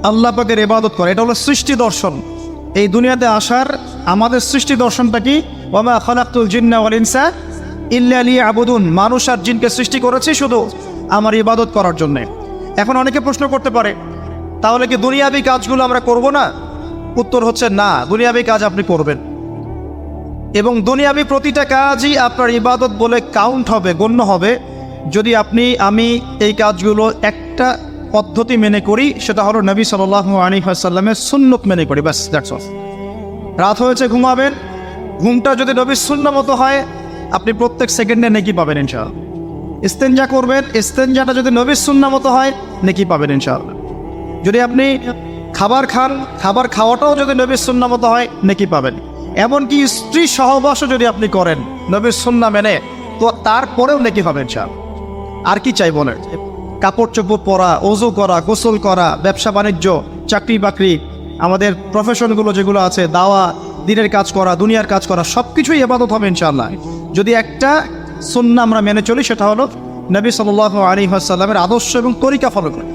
আল্লাহ পাকের ইবাদত করে, এটা হলো সৃষ্টি দর্শন। এই দুনিয়াতে আসার আমাদের সৃষ্টি দর্শনটা কি? ওয়া খালাকতুল জিন্না ওয়াল ইনসা ইল্লা লিয়াবুদুন। মানুষ আর জিনকে সৃষ্টি করেছি শুধু আমার ইবাদত করার জন্য। এখন অনেকে প্রশ্ন করতে পারে, তাহলে কি দুনিয়াবি কাজগুলো আমরা করব না? উত্তর হচ্ছে না, দুনিয়াবি কাজ আপনি করবেন, এবং দুনিয়াবি প্রতিটা কাজই আপনার ইবাদত বলে কাউন্ট হবে, গণ্য হবে, যদি আমি এই কাজগুলো একটা পদ্ধতি মেনে করি, সেটা হলো নবী সাল্লাল্লাহু আলাইহি ওয়াসাল্লামের সুন্নত মেনে করি, ব্যাস, দ্যাটস অল। রাত হয়েছে, ঘুমাবেন, ঘুমটা যদি নবীর সুন্নাহ মতো হয়, আপনি প্রত্যেক সেকেন্ডে নেকি পাবেন ইনশাআল্লাহ। ইস্তেঞ্জা করবেন, ইস্তেঞ্জাটা যদি নবীর সুন্নাহ মতো হয়, নেকি পাবেন ইনশাআল্লাহ। যদি আপনি খাবার খান, খাবার খাওয়াটাও যদি নবীর সুন্নাহ মতো হয়, নেকি পাবেন। এমনকি স্ত্রী সহবাসও যদি আপনি করেন নবীর সুন্নাহ মেনে, তো তারপরেও নেকি পাবেন ইনশাআল্লাহ। আর কি চাই বলেন? কাপড় চোপড় পরা, ওযু করা, গোসল করা, ব্যবসা বাণিজ্য, চাকরি বাকরি, আমাদের প্রফেশনগুলো যেগুলো আছে, দাওয়া, দিনের কাজ করা, দুনিয়ার কাজ করা, সব কিছুই ইবাদত হবে ইনশাআল্লাহ, যদি একটা সুন্নাহ আমরা মেনে চলি, সেটা হলো নবী সাল্লাল্লাহু আলাইহি ওয়াসাল্লামের আদর্শ এবং তরিকা ফলো করি।